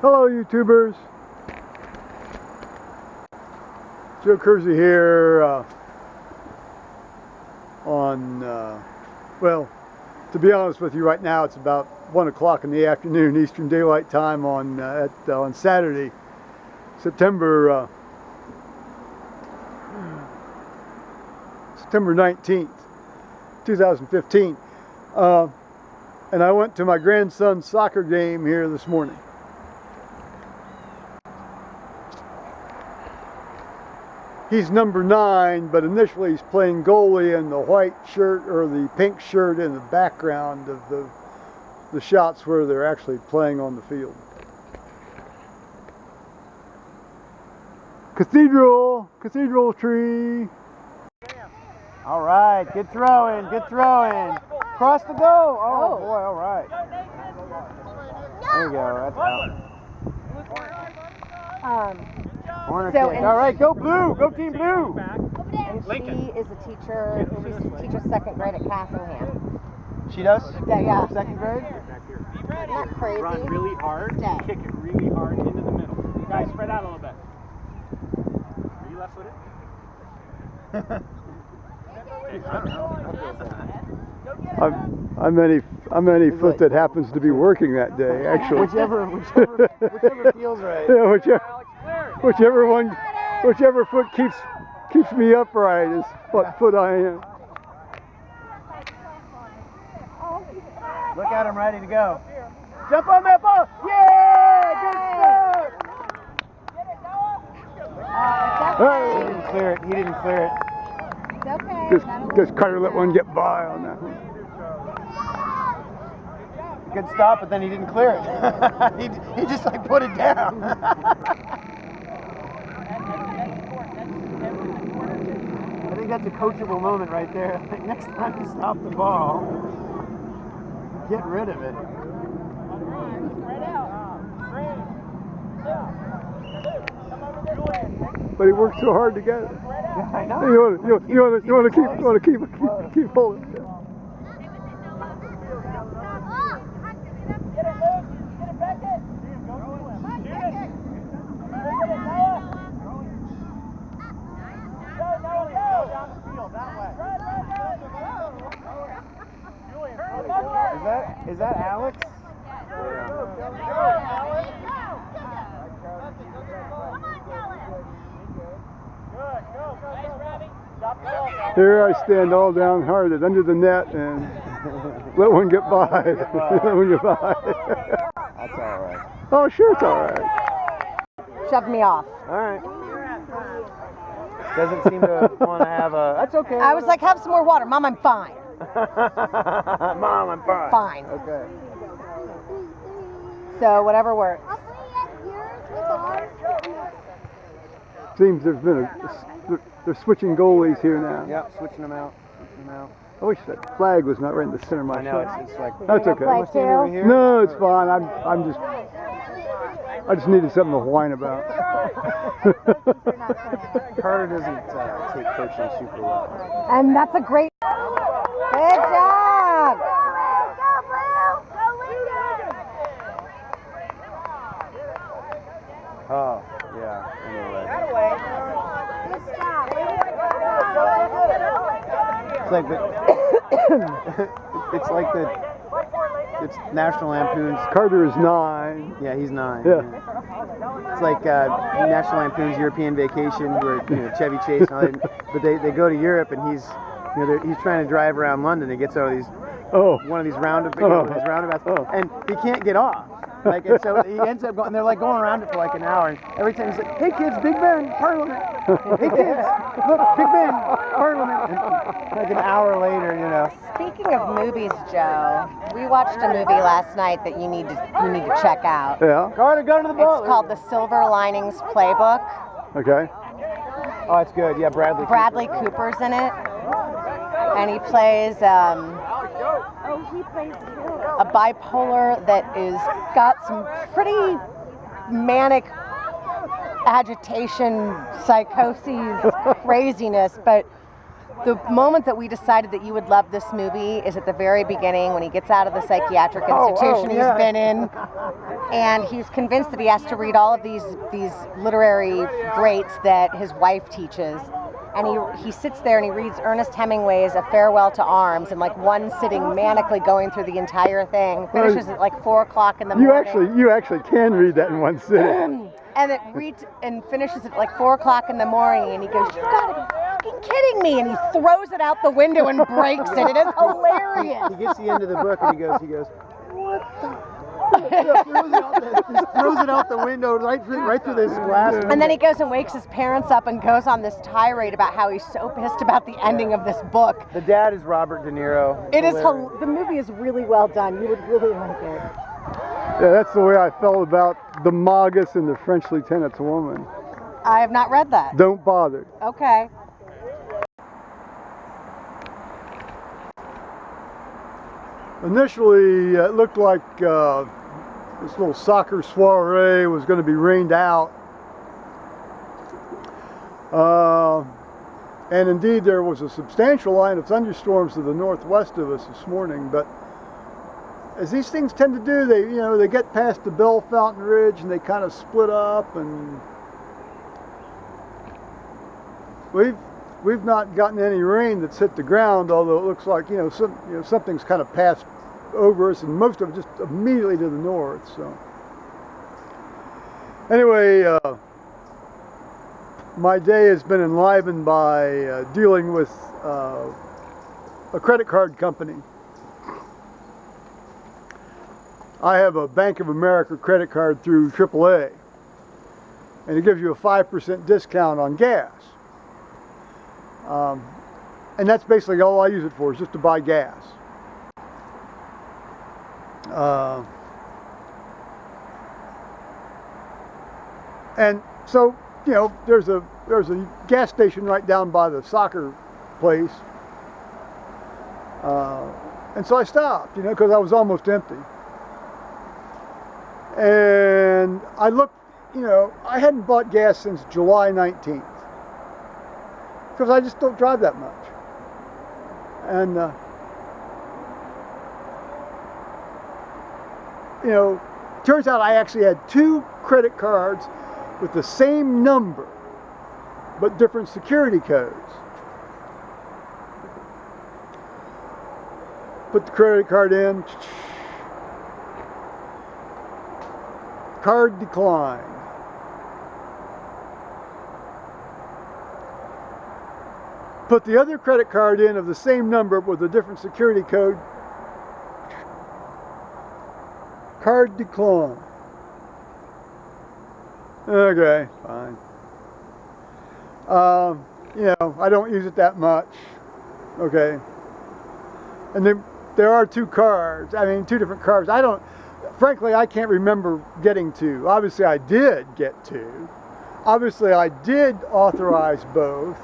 Hello, YouTubers. Joe Kersey here well, to be honest with you, right now it's about 1 o'clock in the afternoon Eastern Daylight Time on Saturday, September 19th, 2015. And I went to my grandson's soccer game here this morning. He's number 9, but initially he's playing goalie in the white shirt or the pink shirt in the background of the shots where they're actually playing on the field. Cathedral tree. All right, good throwing. Cross the goal. Oh boy, all right. There you go, that's out. Corner kick. All right, go blue, go team blue. And she is a teacher. She teaches second grade at Cassingham. She does? Yeah. Second grade? Not crazy. Run really hard, and kick it really hard into the middle. You guys spread out a little bit. Are you left footed? I'm any foot that happens to be working that day, actually. Whichever feels right. Yeah, whichever foot keeps me upright is what foot I am. Look at him, ready to go. Jump on that ball. Yeah, good start. He didn't clear it. It's okay. Just Carter let one get by on that one. Good stop, but then he didn't clear it. he just like put it down. I think that's a coachable moment right there. Like next time you stop the ball, get rid of it. But he worked so hard to get it. Yeah, I know. You want to keep holding it. Is that Alex? Here I stand all downhearted under the net and let one get by. Let one get by. That's all right. Oh, sure, it's all right. Shoved me off. All right. Doesn't seem to want to have a... That's okay. I was like, have some more water. Mom, I'm fine. Mom, I'm fine. Fine. Okay. So whatever works. Seems they're switching goalies here now. Yep, switching them out. I wish that flag was not right in the center of my I know, shot. it's like... That's okay. Over here? No, it's fine. I just needed something to whine about. Carter doesn't take coaching super well. And that's a great... Good job! Oh, yeah. Anyway. It's National Lampoon's. Carter is 9. Yeah, he's 9. Yeah. It's like National Lampoon's European Vacation, where Chevy Chase and all that. But they go to Europe, and he's trying to drive around London. He gets out of one of these roundabouts, and he can't get off. Like, and so he ends up going. They're like going around it for like an hour, and every time he's like, "Hey kids, Big Ben, Parliament. Hey kids, look, Big Ben, Parliament." And like an hour later, Speaking of movies, Joe, we watched a movie last night that you need to check out. Yeah. Carter, go to the ball. It's called The Silver Linings Playbook. Okay. Oh, it's good. Yeah, Bradley Cooper's in it, and he plays a bipolar that is got some pretty manic agitation, psychoses, craziness, but The moment that we decided that you would love this movie is at the very beginning when he gets out of the psychiatric institution yeah. he's been in, and he's convinced that he has to read all of these literary greats that his wife teaches. And he sits there and he reads Ernest Hemingway's A Farewell to Arms in like one sitting, manically going through the entire thing. Finishes at like 4 o'clock in the morning. You actually can read that in one sitting. And it finishes at like 4 o'clock in the morning, and he goes, "You've got to be fucking kidding me!" And he throws it out the window and breaks it. It is hilarious. He gets to the end of the book and he goes, what the? throws it out the window right through this glass window. And then he goes and wakes his parents up and goes on this tirade about how he's so pissed about the ending of this book. The dad is Robert De Niro. The movie is really well done. You would really like it. Yeah, that's the way I felt about the Magus and the French Lieutenant's Woman. I have not read that. Don't bother. Okay. Initially, it looked like this little soccer soiree was going to be rained out. And indeed, there was a substantial line of thunderstorms to the northwest of us this morning. But as these things tend to do, they get past the Bell Fountain Ridge and they kind of split up, and we've not gotten any rain that's hit the ground, although it looks like something's kind of passed over us, and most of it just immediately to the north. So anyway, my day has been enlivened by dealing with a credit card company. I have a Bank of America credit card through AAA, and it gives you a 5% discount on gas. And that's basically all I use it for, is just to buy gas. And so, there's a gas station right down by the soccer place. And so I stopped, because I was almost empty. And I looked, I hadn't bought gas since July 19th. Because I just don't drive that much. And, turns out I actually had 2 credit cards with the same number, but different security codes. Put the credit card in. Card declined. Put the other credit card in of the same number with a different security code. Card declined. Okay, fine. I don't use it that much. Okay. And then there are 2 cards. 2 different cards. Frankly, I can't remember getting 2. Obviously, I did get 2. Obviously, I did authorize both.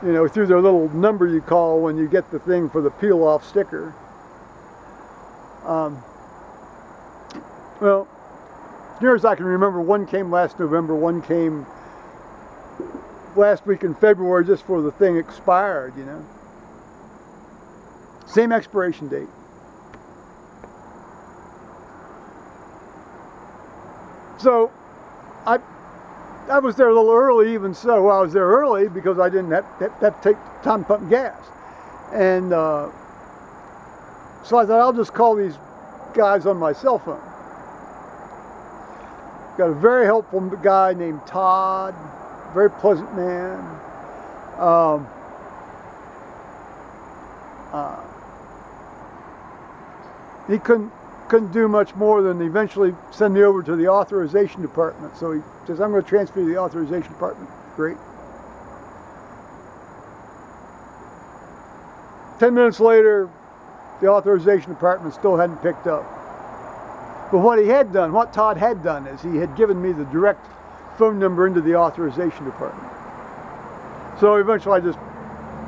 Through the little number you call when you get the thing for the peel-off sticker. Well, as near as I can remember, one came last November, one came last week in February, just for the thing expired, Same expiration date. So, I was there a little early, even so. Well, I was there early because I didn't have to take time pumping gas. And so I thought, I'll just call these guys on my cell phone. Got a very helpful guy named Todd, very pleasant man. He couldn't do much more than eventually send me over to the authorization department. So he says, I'm going to transfer you to the authorization department. Great. 10 minutes later, the authorization department still hadn't picked up. But what Todd had done is he had given me the direct phone number into the authorization department. So eventually I just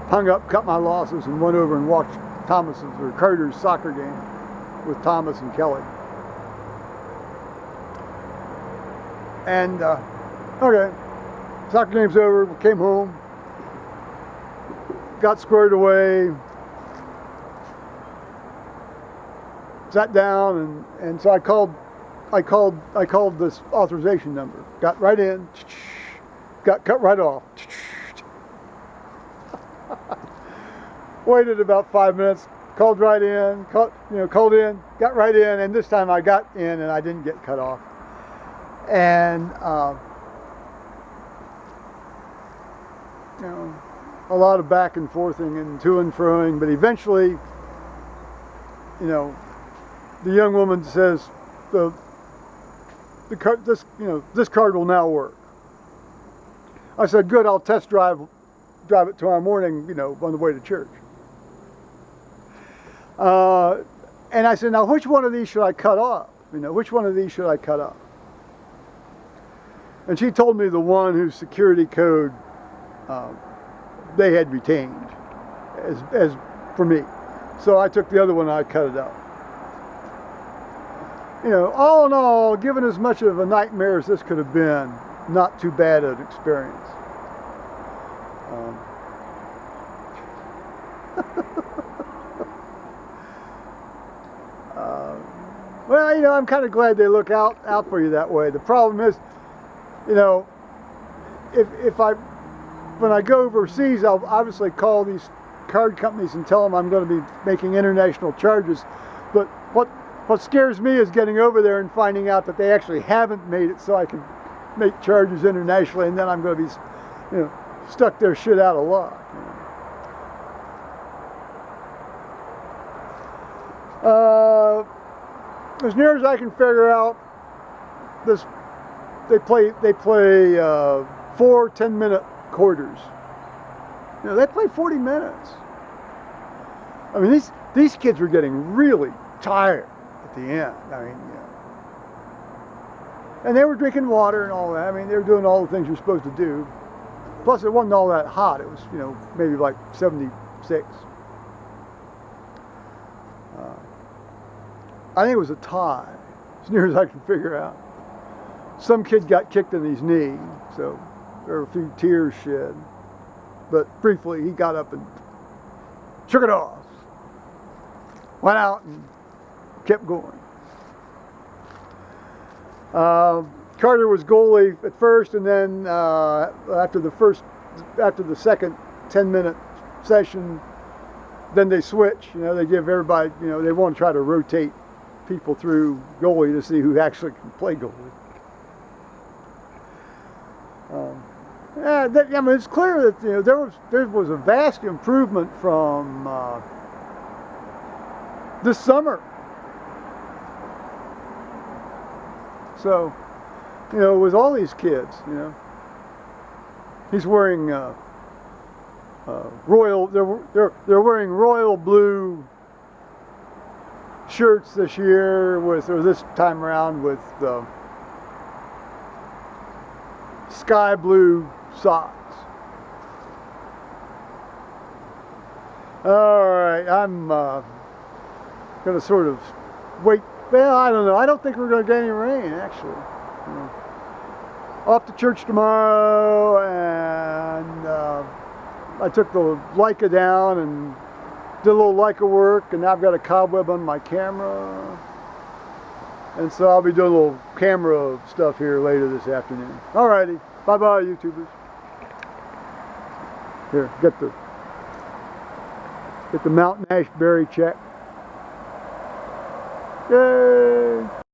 hung up, cut my losses, and went over and watched Carter's soccer game with Thomas and Kelly. And, okay, soccer game's over, we came home. got squared away, sat down, and so I called this authorization number. Got right in, got cut right off. Waited about 5 minutes, called right in, called in, got right in, and this time I got in and I didn't get cut off. And a lot of back and forthing and to and froing, but eventually, the young woman says, this card will now work. I said, good, I'll test drive it tomorrow morning, on the way to church. And I said, now which one of these should I cut off? Which one of these should I cut off? And she told me the one whose security code they had retained as for me. So I took the other one and I cut it out. All in all, given as much of a nightmare as this could have been, not too bad an experience. Well, I'm kind of glad they look out for you that way. The problem is, when I go overseas, I'll obviously call these card companies and tell them I'm going to be making international charges. But what scares me is getting over there and finding out that they actually haven't made it so I can make charges internationally, and then I'm going to be, stuck there shit out of luck. As near as I can figure out, they play 4 10-minute quarters. They play 40 minutes. I mean, these kids were getting really tired at the end. And they were drinking water and all that. I mean, they were doing all the things you're supposed to do. Plus, it wasn't all that hot. It was, maybe like 76. I think it was a tie, as near as I can figure out. Some kid got kicked in his knee, so there were a few tears shed. But briefly, he got up and shook it off, went out and kept going. Carter was goalie at first, and then after the second 10-minute session, then they switch. They give everybody, they want to try to rotate people through goalie to see who actually can play goalie. It's clear that there was a vast improvement from this summer. So, with all these kids, he's wearing royal. They're wearing royal blue shirts this year or this time around with sky blue socks. All right, I'm going to sort of wait. Well, I don't know. I don't think we're going to get any rain, actually. Off to church tomorrow, and I took the Leica down and did a little Leica work, and now I've got a cobweb on my camera. And so I'll be doing a little camera stuff here later this afternoon. Alrighty. Bye-bye, YouTubers. Here, get the Mountain Ash berry check. Yay!